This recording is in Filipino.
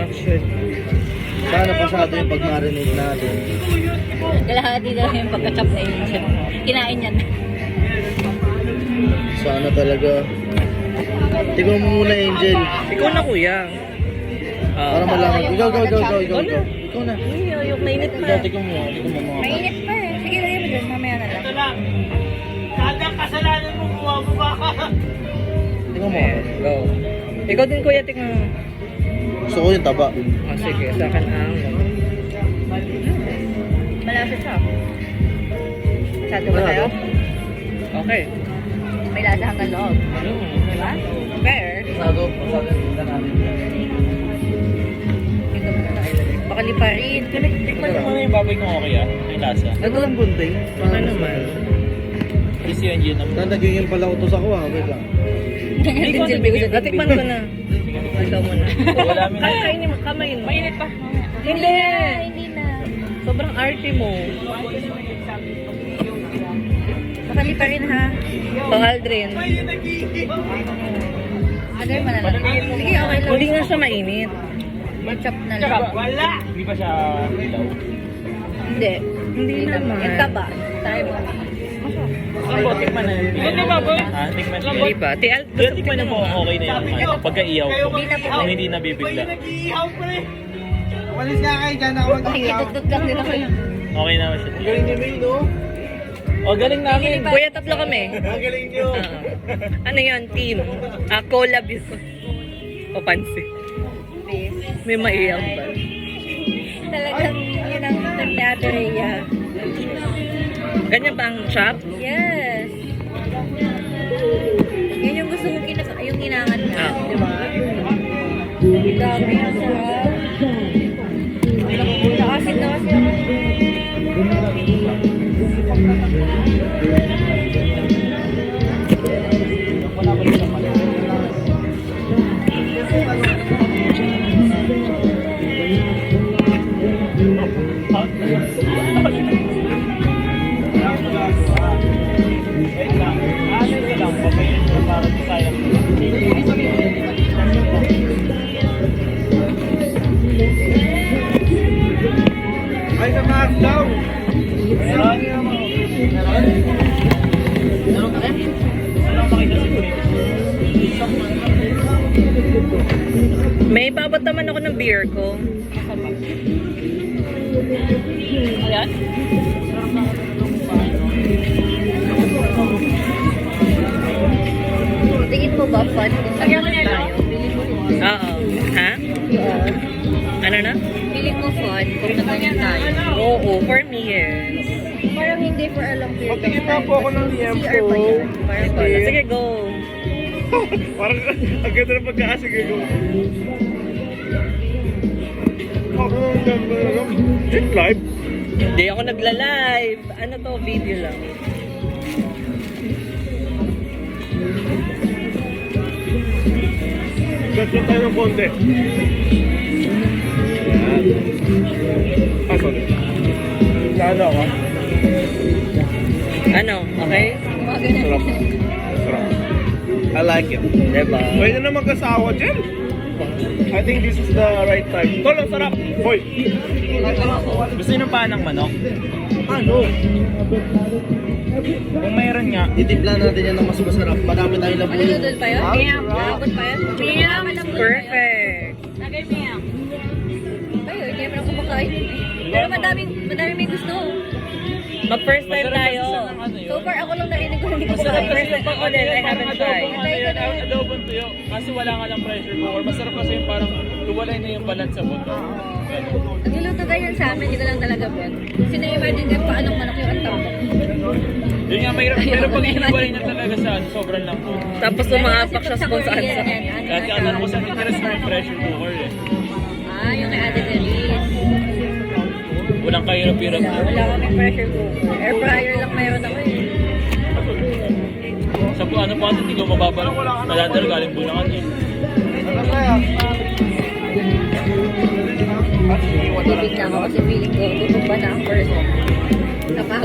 actually. Sana pasado yung pag-marinate natin. Kalahati na lang yung pagka-chop na yun. Kinain yan. Sana talaga. Tignan mo muna, Angel. Ikaw na, kuya. Para malaman. Ikaw na. Ikaw na. Yung mainit pa. Tignan mo mga. Mainit pa eh. Sige, lagay mo dyan. Mamaya na lang. Ito lang. Kada kasalanan mo, bumababa ka. Tignan mo. Go. Ikaw din, kuya, tingnan mo. Gusto ko yung taba. Oh, sige, sa akin ang... Malasa siya. Masyado ba tayo? Okay. May lasa hanggang loob. Diba? Fair. Pasado yung natin. Ito mo na ilagay. Baka liparin. Tikman mo muna yung baboy kung okay yung lasa. Ito lang bunting. Ano naman? Kasi yung engine naman. Nagiging pala utos ako ha. Wait lang. Natikman ko na. Ikaw mo na. Wala mo na. Kainin mo, kamayin mo. Mainit pa. Hindi! Hindi na. Sobrang arty mo. Baka liparin ha. So, Aldrin. Lagay mo na lang. Sige, okay lang. Hindi nga siya mainit. Chop na lang. Tsaka, wala. Hindi pa siya ilaw. Hindi. Hindi naman. Yung taba. Tayo mo. Ang po, tikman na yun. Hindi ba po? Tikman na Hindi ba? Tikman na po okay na yun. Pagka-iyaw po. Hindi na po. Kung hindi nabibigla. Walis nga kayo dyan ako Ay, itutut lang din ako yun. Okay naman siya. Galing niyo ba yun, no? O, galing namin. Kuya, tatlo kami. Ang galing niyo. Ano yun? Team. Collab yun. O pansi. May maiyak ba? Talagang yun ang ternyado Rhea. Ganyan ba ang chop? Yes. Yan yung gusto kong yung inangan nga. Di ba? Dami na sarap. Nakasin na kasi ako. Ay, sa taas daw. May babot naman ako ng beer ko. Ayan. Tingin mo ba fun kung tayo? Oo. Ha? Ano na? Feeling mo fun kung nagganyan tayo? Oo, for me, yes. Parang hindi for a long period of Patingin time. na po ako ng liempo. CR pa yan. Parang Sige, sige, go. Parang ang ganda ng pagkakasige ko. It's live. Hindi ako nagla-live. Ano to? Video lang. Ganda tayo ng konti. Ah, sorry. Saan ako? Ano? Okay? mga ganyan. Sarap. Sarap. I like it. Diba? Pwede na mag-asawa dyan. I think this is the right time. Tol, ang sarap. Hoy. Gusto nyo ng panang manok? Ano? Kung mayroon nga, Titimpla natin yan ng mas masarap. Madami tayong labuyo. Maluludol pa yun? Maluludol pa yun? Perfect. Lagay mo yan. Tayo, hindi naman ako kumakain. Pero madaming may gusto. Mag-first time tayo. So far, ako lang narinig ko hindi ko masarap kumakain. kasi yung Ako din, I haven't tried. adobong tuyo. Kasi wala nga lang pressure cooker. Masarap kasi yung parang luwalay na yung balat sa buto. Nagluluto ganyan sa amin, hindi ko lang talaga bet. Kasi na-imagine ko paanong manok yung antang mo. Yun nga, mahirap. Pero pag iniwalay na talaga sa sobrang lang po. Tapos umaapak siya sa kung saan saan. Kasi ano ko sa interest ng pressure cooker eh. Ah, yung kay Ate Denise. Walang kahirap-hirap na. Wala kaming pressure cooker. Air fryer lang mayroon ako eh. Sa po, ano pa, hindi ko mababa. Maladar galing Bulacan eh. Bibig na ako kasi feeling ko, tutong ba na ang person. Kapag